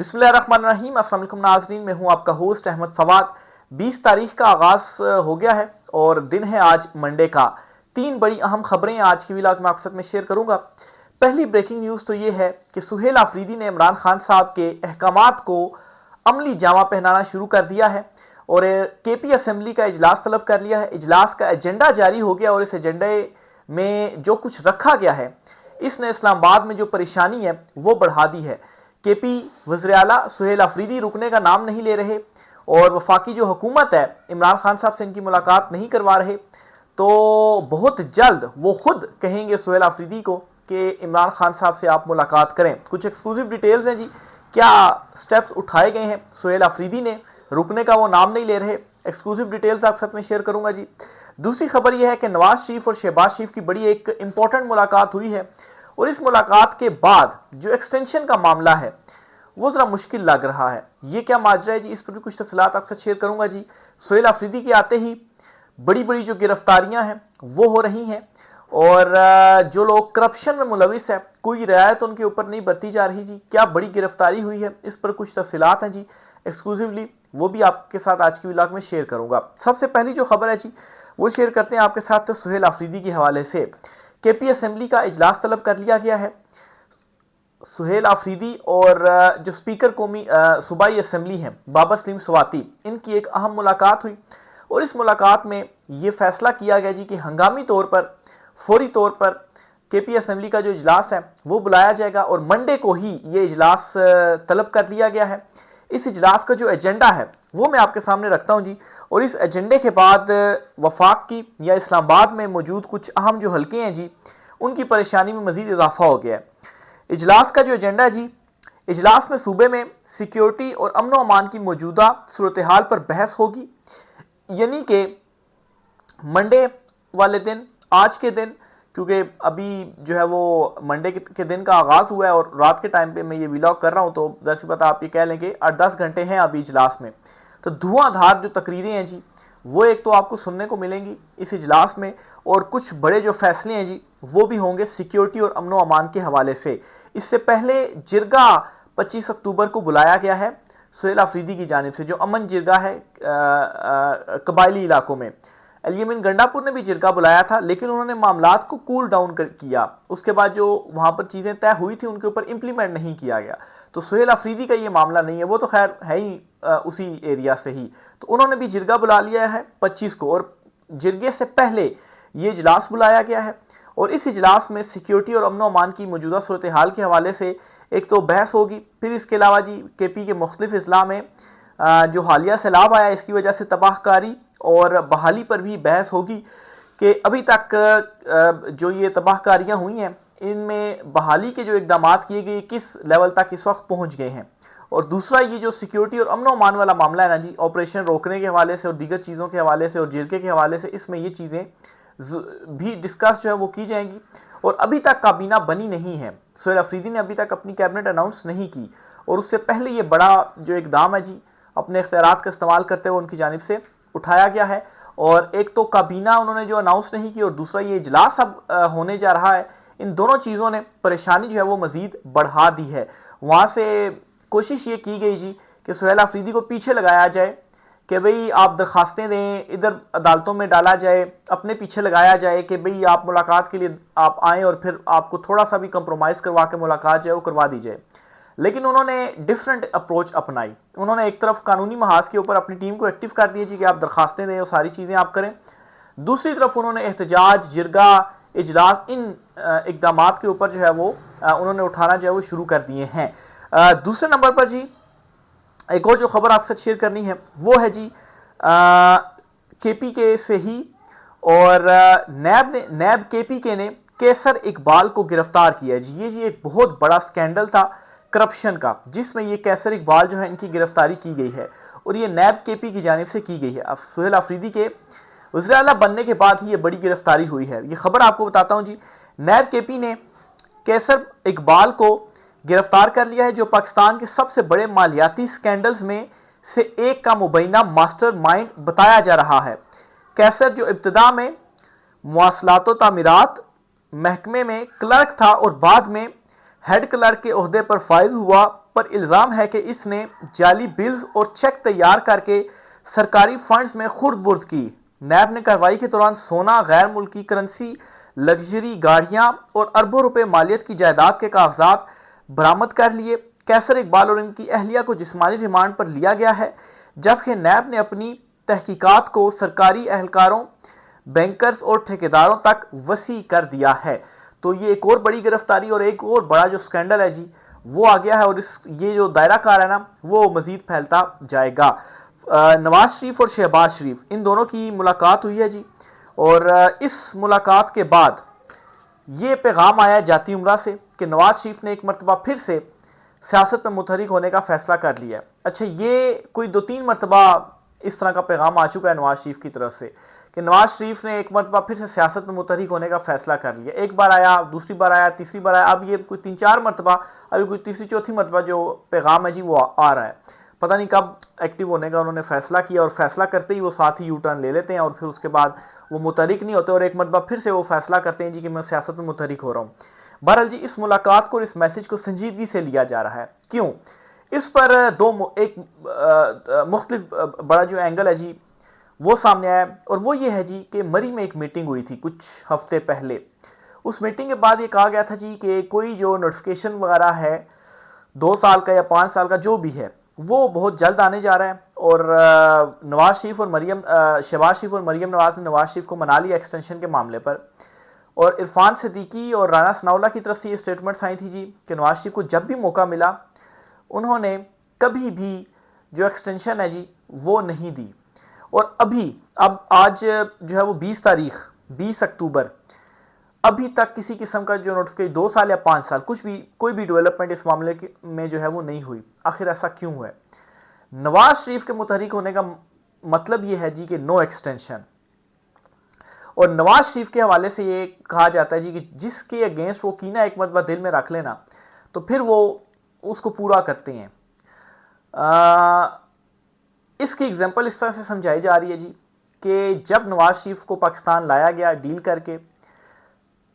बिस्मिल्लाहिर्रहमानिर्रहीम। अस्सलाम वालेकुम नाज़रीन, मैं हूं आपका होस्ट अहमद फवाद। 20 तारीख का आगाज़ हो गया है और दिन है आज मंडे का। 3 बड़ी अहम खबरें आज की व्लॉग में आपके साथ में शेयर करूंगा। पहली ब्रेकिंग न्यूज़ तो ये है कि सुहेल आफरीदी ने इमरान खान साहब के अहकामात को अमली जामा पहनाना शुरू कर दिया है और केपी असम्बली का इजलास तलब कर लिया है। इजलास का एजेंडा जारी हो गया और इस एजेंडे में जो कुछ रखा गया है इसने इस्लामाबाद में जो परेशानी है वो बढ़ा दी है। केपी वज़ीर आला सुहेल आफरीदी रुकने का नाम नहीं ले रहे और वफाकी जो हुकूमत है इमरान खान साहब से इनकी मुलाकात नहीं करवा रहे, तो बहुत जल्द वो खुद कहेंगे सुहेल आफरीदी को कि इमरान खान साहब से आप मुलाकात करें। कुछ एक्सक्लूसिव डिटेल्स हैं जी, क्या स्टेप्स उठाए गए हैं। सुहेल आफरीदी ने रुकने का वो नाम नहीं ले रहे, एक्सक्लूसिव डिटेल्स आपके साथ में शेयर करूंगा जी। दूसरी खबर यह है कि नवाज शरीफ और शहबाज शरीफ की बड़ी एक इंपॉर्टेंट मुलाकात हुई है और इस मुलाकात के बाद जो एक्सटेंशन का मामला है वो जरा मुश्किल लग रहा है। ये क्या माजरा है जी, इस पर भी कुछ तफसीलात आपके साथ शेयर करूंगा जी। सुहेल आफरीदी के आते ही बड़ी बड़ी जो गिरफ्तारियां हैं वो हो रही हैं और जो लोग करप्शन में मुलविस है कोई रियायत उनके ऊपर नहीं बरती जा रही जी। क्या बड़ी गिरफ्तारी हुई है, इस पर कुछ तफसीलात हैं जी एक्सक्लूसिवली, वो भी आपके साथ आज की व्लॉग में शेयर करूंगा। सबसे पहली जो खबर है जी वो शेयर करते हैं आपके साथ सुहेल आफरीदी के हवाले से। केपी असम्बली का इजलास तलब कर लिया गया है। सुहेल आफरीदी और जो स्पीकर कौमी सूबाई असम्बली हैं बाबर सलीम स्वाति, इनकी एक अहम मुलाकात हुई और इस मुलाकात में ये फैसला किया गया जी कि हंगामी तौर पर फौरी तौर पर केपी असम्बली का जो इजलास है वो बुलाया जाएगा और मंडे को ही ये इजलास तलब कर लिया गया है। इस इजलास का जो एजेंडा है वो मैं आपके सामने रखता हूँ जी और इस एजेंडे के बाद वफाक की या इस्लामाबाद में मौजूद कुछ अहम जो हल्के हैं जी उनकी परेशानी में मजीद इजाफा हो गया है। इजलास का जो एजेंडा है जी, इजलास में सूबे में सिक्योरिटी और अमन व अमान की मौजूदा सूरत हाल पर बहस होगी, यानी कि मंडे वाले दिन, आज के दिन, क्योंकि अभी जो है वो मंडे के दिन का आगाज़ हुआ है और रात के टाइम पे मैं ये व्लॉग कर रहा हूँ, तो दरअसल पता आप ये कह लेंगे 8-10 घंटे हैं अभी इजलास में, तो धुआंधार जो तकरीरें हैं जी वो एक तो आपको सुनने को मिलेंगी इस इजलास में और कुछ बड़े जो फैसले हैं जी वो भी होंगे सिक्योरिटी और अमन व अमान के हवाले से। इससे पहले जिरगा 25 अक्टूबर को बुलाया गया है सुहेल आफरीदी की जानिब से, जो अमन जिरगा है कबायली इलाकों में। अलियमिन गंडापुर ने भी जिरगा बुलाया था लेकिन उन्होंने मामलात को कूल डाउन किया, उसके बाद जो वहां पर चीज़ें तय हुई थी उनके ऊपर इंप्लीमेंट नहीं किया गया। तो सुहेल आफरीदी का ये मामला नहीं है, वो तो खैर है ही उसी एरिया से ही, तो उन्होंने भी जिरगा बुला लिया है 25 को और जिरगे से पहले ये इजलास बुलाया गया है और इस इजलास में सिक्योरिटी और अमन व अमान की मौजूदा सूरत हाल के हवाले से एक तो बहस होगी, फिर इसके अलावा जी केपी के मुख्तलिफ अजला में जो हालिया सैलाब आया इसकी वजह से तबाहकारी और बहाली पर भी बहस होगी कि अभी तक जो ये तबाहकारियाँ हुई हैं इनमें बहाली के जो इकदाम किए गए किस लेवल तक इस वक्त पहुँच गए हैं। और दूसरा ये जो सिक्योरिटी और अमन व अमान वाला मामला है ना जी, ऑपरेशन रोकने के हवाले से और दीगर चीज़ों के हवाले से और जिरगे के हवाले से, इसमें ये चीज़ें भी डिस्कस जो है वो की जाएंगी और अभी तक काबीना बनी नहीं है। सुहेल आफरीदी ने अभी तक अपनी कैबिनेट अनाउंस नहीं की और उससे पहले ये बड़ा जो इकदाम है जी अपने इख्तियारात का इस्तेमाल करते हुए उनकी जानिब से उठाया गया है और एक तो काबीना उन्होंने जो अनाउंस नहीं की और दूसरा ये इजलास अब होने जा रहा है। इन दोनों चीज़ों ने परेशानी जो है वो मजीद बढ़ा दी है। वहाँ से कोशिश ये की गई जी कि सुहेल आफरीदी को पीछे लगाया जाए कि भाई आप दरखास्तें दें, इधर अदालतों में डाला जाए, अपने पीछे लगाया जाए कि भाई आप मुलाकात के लिए आप आएँ और फिर आपको थोड़ा सा भी कंप्रोमाइज़ करवा के मुलाकात जो है वो करवा दी जाए। लेकिन उन्होंने डिफरेंट अप्रोच अपनाई। उन्होंने एक तरफ कानूनी महाज के ऊपर अपनी टीम को एक्टिव कर दिया जी कि आप दरखास्तें दें और सारी चीज़ें आप करें, दूसरी तरफ उन्होंने एहतजाज, जिरगा, इजलास, इन इकदाम के ऊपर जो है वो उन्होंने उठाना जो है वो शुरू कर दिए हैं। दूसरे नंबर पर जी एक और जो खबर आपके साथ शेयर करनी है वो है जी केपी के से ही और नैब केपी के ने कैसर इकबाल को गिरफ्तार किया है जी। ये जी एक बहुत बड़ा स्कैंडल था करप्शन का जिसमें ये कैसर इकबाल जो है इनकी गिरफ्तारी की गई है और ये नैब केपी की जानिब से की गई है। अब सुहेल आफरीदी के वज़ीर आला बनने के बाद ही ये बड़ी गिरफ्तारी हुई है। ये खबर आपको बताता हूँ जी, नैब केपी ने कैसर इकबाल को गिरफ्तार कर लिया है जो पाकिस्तान के सबसे बड़े मालियाती स्कैंडल्स में से एक का मुबैना मास्टर माइंड बताया जा रहा है। कैसर जो इब्तदा में मवासलात व तामीरात महकमे में क्लर्क था और बाद में हेड क्लर्क के ओहदे पर फाइज हुआ पर इल्ज़ाम है कि इसने जाली बिल्स और चेक तैयार करके सरकारी फंड्स में खुर्द-बुर्द की। नैब ने कार्रवाई के दौरान सोना, गैर मुल्की करेंसी, लग्जरी गाड़ियां और अरबों रुपए मालियत की जायदाद के कागजात बरामद कर लिए। कैसर इकबाल और इनकी अहलिया को जिस्मानी रिमांड पर लिया गया है, जबकि नैब ने अपनी तहकीकात को सरकारी एहलकारों, बैंकर्स और ठेकेदारों तक वसी कर दिया है। तो ये एक और बड़ी गिरफ्तारी और एक और बड़ा जो स्कैंडल है जी वो आ गया है, और ये जो दायरा कार है ना वो मजीद फैलता जाएगा। नवाज शरीफ और शहबाज शरीफ इन दोनों की मुलाकात हुई है जी, और इस मुलाकात के बाद ये पैगाम आया जाती उमरा से कि नवाज शरीफ ने एक मरतबा फिर से सियासत में मुतहरिक होने का फैसला कर लिया है। अच्छा, ये कोई 2-3 मरतबा इस तरह का पैगाम आ चुका है नवाज शरीफ की तरफ से कि नवाज शरीफ ने एक मरतबा फिर से सियासत में मुतहरिक होने का फैसला कर लिया। एक बार आया, दूसरी बार आया, तीसरी बार आया, अब ये कोई 3-4 मरतबा, अभी कोई तीसरी चौथी मरतबा जो पैगाम है जी वो आ रहा है। पता नहीं कब एक्टिव होने का उन्होंने फैसला किया, और फैसला करते ही वो साथ ही यू टर्न ले लेते हैं और फिर उसके बाद वो मुतहरिक नहीं होते और एक मरतबा फिर से वो फैसला करते हैं जी कि मैं सियासत में मुतहरिक हो रहा हूँ। बहरहाल जी, इस मुलाकात को और इस मैसेज को संजीदगी से लिया जा रहा है। क्यों? इस पर एक मुख्तलिफ बड़ा जो एंगल है जी वो सामने आया, और वो ये है जी कि मरी में एक मीटिंग हुई थी कुछ हफ्ते पहले। उस मीटिंग के बाद ये कहा गया था जी कि कोई जो नोटिफिकेशन वगैरह है 2 साल का या 5 साल का जो भी है वो बहुत जल्द आने जा रहा है। और नवाज शरीफ और शहबाज शरीफ और मरीम नवाज ने नवाज शरीफ को मना लिया एक्सटेंशन के मामले पर, और इरफान सिद्दीकी और राना सनाउल्लाह की तरफ से ये स्टेटमेंट्स आई थी जी कि नवाज शरीफ को जब भी मौका मिला उन्होंने कभी भी जो एक्सटेंशन है जी वो नहीं दी। और अब आज जो है वो 20 अक्टूबर, अभी तक किसी किस्म का जो नोटिफिकेशन 2 साल या 5 साल कोई भी डेवलपमेंट इस मामले में जो है वो नहीं हुई। आखिर ऐसा क्यों है? नवाज शरीफ के मुतहरिक होने का मतलब ये है जी कि नो एक्सटेंशन, और नवाज शरीफ के हवाले से ये कहा जाता है जी कि जिसके अगेंस्ट वो कीना एक मरतबा दिल में रख लेना तो फिर वो उसको पूरा करते हैं। इसकी एग्जांपल इस तरह से समझाई जा रही है जी कि जब नवाज शरीफ को पाकिस्तान लाया गया डील करके,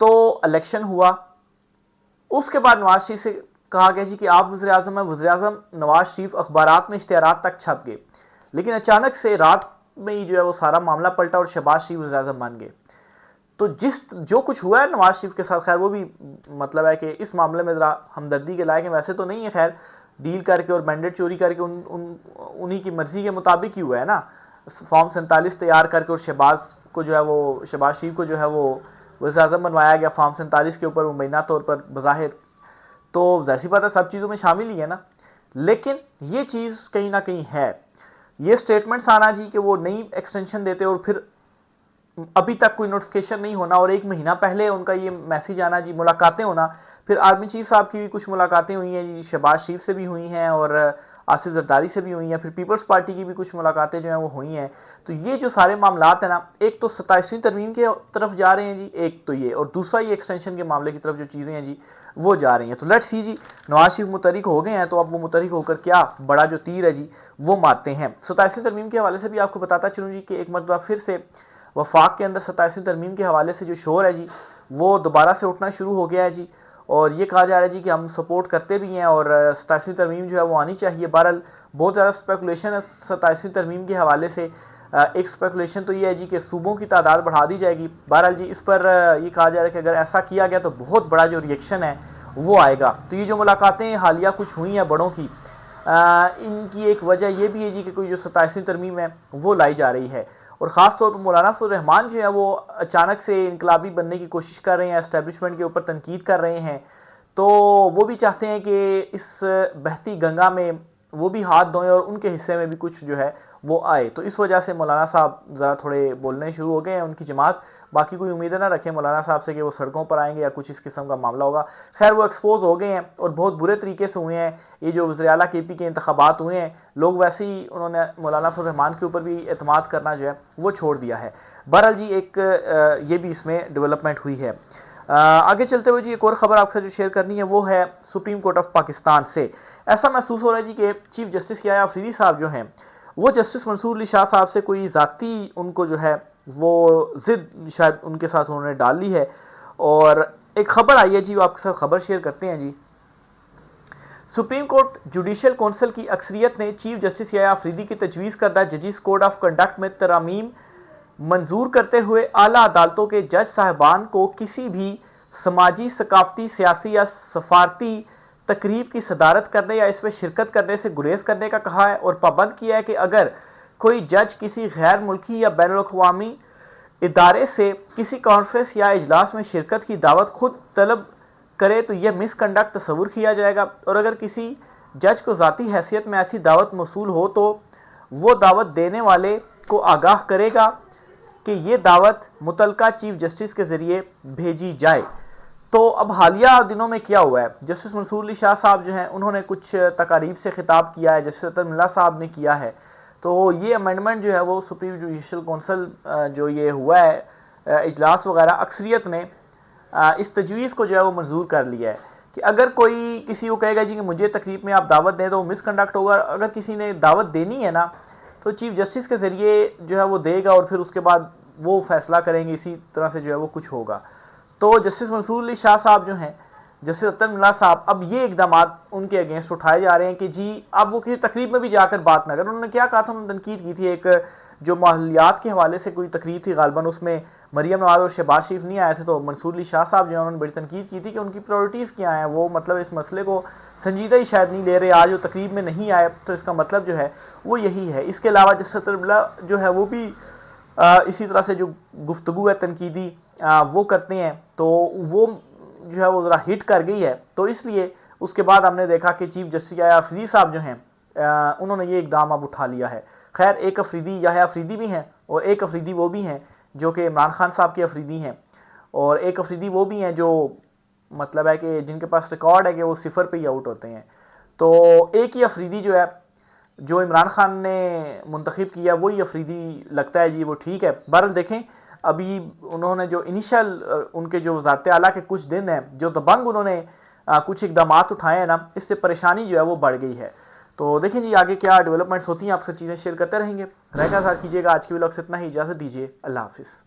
तो इलेक्शन हुआ, उसके बाद नवाज शरीफ से कहा गया जी कि आप वज़ीर आज़म हैं। वज़ीर आज़म नवाज शरीफ अखबारात में इश्तिहारात तक छप गए, लेकिन अचानक से रात में ही जो है वो सारा मामला पलटा और शहबाज शरीफ वज़ीर आज़म बन गए। तो जो कुछ हुआ है नवाज शरीफ के साथ, खैर वो भी मतलब है कि इस मामले में ज़रा हमदर्दी के लायक है, वैसे तो नहीं है, खैर डील करके और मैंडेट चोरी करके उन्हीं की मर्जी के मुताबिक ही हुआ है ना। फॉर्म 47 तैयार करके और शहबाज शरीफ को जो है वो वज़ीर आज़म बनवाया गया फॉर्म 47 के ऊपर मुबैना तौर पर बज़ाहिर, तो ज़ाहिर बात है सब चीज़ों में शामिल ही है ना। लेकिन ये चीज़ कहीं ना कहीं है, ये स्टेटमेंट्स आना जी कि वो नई एक्सटेंशन देते और फिर अभी तक कोई नोटिफिकेशन नहीं होना, और 1 महीना पहले उनका ये मैसेज आना जी, मुलाकातें होना। फिर आर्मी चीफ साहब की भी कुछ मुलाकातें हुई हैं जी, शहबाज शरीफ से भी हुई हैं और आसिफ जरदारी से भी हुई हैं, फिर पीपल्स पार्टी की भी कुछ मुलाकातें जो हैं वो हुई हैं। तो ये जो सारे मामलात हैं ना, एक तो 27वीं तरमीम के तरफ जा रहे हैं जी, एक तो ये, और दूसरा ये एक्सटेंशन के मामले की तरफ जो चीज़ें हैं जी वो जा रही हैं। तो लेट्स सी जी, नवाज शरीफ मुतहरिक हो गए हैं, तो अब वो मुतहरिक होकर क्या बड़ा जो तीर है जी वो मारते हैं। 27वीं तरमीम के हवाले से भी आपको बताता चलूँ जी कि एक मरतबा फिर से वफाक के अंदर 27वीं तरमीम के हवाले से जो शोर है जी वो दोबारा से उठना शुरू हो गया है जी, और ये कहा जा रहा है जी कि हम सपोर्ट करते भी हैं और 27वीं तरमीम जो है वो आनी चाहिए। बहरहाल बहुत ज़्यादा स्पेकुलेशन है 27वीं तरमीम के हवाले से। एक स्पेकुलेशन तो ये है जी कि सूबों की तादाद बढ़ा दी जाएगी। बहरहाल जी इस पर ये कहा जा रहा है कि अगर ऐसा किया गया तो बहुत बड़ा जो रिएक्शन है वो आएगा। तो ये जो मुलाकातें हालिया कुछ हुई हैं बड़ों की, इनकी एक वजह ये भी है जी कि कोई जो 27वीं तरमीम है वो लाई जा रही है, और ख़ास तौर पर मौलाना फजल रहमान जो है वो अचानक से इनकलाबी बनने की कोशिश कर रहे हैं, एस्टेब्लिशमेंट के ऊपर तनकीद कर रहे हैं। तो वो भी चाहते हैं कि इस बहती गंगा में वो भी हाथ धोएं और उनके हिस्से में भी कुछ जो है वो आए। तो इस वजह से मौलाना साहब ज़रा थोड़े बोलने शुरू हो गए हैं, उनकी जमात। बाकी कोई उम्मीद ना रखें मौलाना साहब से कि वो सड़कों पर आएंगे या कुछ इस किस्म का मामला होगा। खैर वो एक्सपोज हो गए हैं और बहुत बुरे तरीके से हुए हैं। ये जो वज़ीर आला KP के इंतखाबात हुए हैं, लोग वैसे ही उन्होंने मौलाना फजल रहमान के ऊपर भी एतमाद करना जो है वो छोड़ दिया है। बहरहाल जी एक ये भी इसमें डेवलपमेंट हुई है। आगे चलते हुए जी एक और ख़बर आपसे जो शेयर करनी है वो है सुप्रीम कोर्ट ऑफ पाकिस्तान से। ऐसा महसूस हो रहा है जी कि चीफ जस्टिस याया अफरीदी साहब जो हैं वो जस्टिस मंसूर अली शाह साहब से कोई ज़ाती उनको जो है वो ज़िद शायद उनके साथ उन्होंने डाल ली है। और एक ख़बर आई है जी वो आपके साथ ख़बर शेयर करते हैं जी। सुप्रीम कोर्ट जुडिशल कौंसिल की अक्सरियत ने चीफ जस्टिस याह्या अफरीदी की तजवीज़ करदा जजिस कोड ऑफ कंडक्ट में तरमीम मंजूर करते हुए आला अदालतों के जज साहबान को किसी भी समाजी, सकाफती, सियासी या सफारती तकरीब की सदारत करने या इसमें शिरकत करने से गुरेज करने का कहा है और पाबंद किया है कि अगर कोई जज किसी गैर मुल्की या बैनुल अक़वामी इदारे से किसी कॉन्फ्रेंस या इजलास में शिरकत की दावत खुद तलब करे तो यह मिसकंडक्ट तस्वुर किया जाएगा, और अगर किसी जज को ज़ाती हैसियत में ऐसी दावत मौसूल हो तो वो दावत देने वाले को आगाह करेगा कि ये दावत मुतलका चीफ जस्टिस के ज़रिए भेजी जाए। तो अब हालिया दिनों में क्या हुआ है, जस्टिस मंसूर अली शाह साहब जो हैं उन्होंने कुछ तकारीब से खिताब किया है, जस्टिस अतर मिल्ला साहब ने किया है। तो ये अमेंडमेंट जो है वो सुप्रीम जुडिशल कौंसिल जो ये हुआ है इजलास वगैरह, अक्सरियत ने इस तजवीज़ को जो है वो मंजूर कर लिया है कि अगर कोई किसी को कहेगा जी कि मुझे तकरीब में आप दावत दें तो मिसकंडक्ट होगा। अगर किसी ने दावत देनी है ना तो चीफ जस्टिस के ज़रिए जो है वो देगा और फिर उसके बाद वो फैसला करेंगे, इसी तरह से जो है वो कुछ होगा। तो जस्टिस मंसूर अली शाह साहब जो हैं, जस्टिस अतर मिल्ला साहब, अब ये इकदाम उनके अगेंस्ट उठाए जा रहे हैं कि जी अब वो किसी तकरीब में भी जाकर बात ना करें। उन्होंने क्या कहा था, उन्होंने तनकीद की थी एक जो माहौलियात के हवाले से कोई तकरीब थी, गालबन उसमें मरियम नवाज और शहबाज शरीफ नहीं आए थे, तो मंसूर अली शाह साहब जो है उन्होंने बड़ी तनकीद की थी कि उनकी प्रायोरिटीज़ क्या हैं, वो मतलब इस मसले को संजीदा ही शायद नहीं ले रहे। आज वो तकरीब में नहीं आए तो इसका मतलब जो है वो यही है। इसके अलावा जस्टिस अतर मिल्ला जो है वो भी इसी तरह से जो गुफ्तगू है तनकीदी वो करते हैं, तो वो जो है वो ज़रा हिट कर गई है। तो इसलिए उसके बाद हमने देखा कि चीफ जस्टिस याह्या अफरीदी साहब जो हैं उन्होंने ये इकदाम अब उठा लिया है। खैर, एक अफरीदी याह्या अफरीदी भी हैं और एक अफरीदी वो भी हैं जो कि इमरान खान साहब के अफरीदी हैं, और एक अफरीदी वो भी हैं जो मतलब है कि जिनके पास रिकॉर्ड है कि वो सिफर पे ही आउट होते हैं। तो एक ही अफरीदी जो है जो इमरान खान ने मुंतखब किया वही अफरीदी लगता है जी वो ठीक है। बहरहाल देखें, अभी उन्होंने जो इनिशियल उनके जो वज़ारत आला के कुछ दिन हैं जो दबंग उन्होंने कुछ इकदाम उठाए हैं ना, इससे परेशानी जो है वो बढ़ गई है। तो देखें जी आगे क्या डेवलपमेंट्स होती हैं, आपसे चीज़ें शेयर करते रहेंगे। रहकर साथ कीजिएगा। आज की व्लॉग से इतना ही, इजाज़त दीजिए। अल्लाह हाफिज़।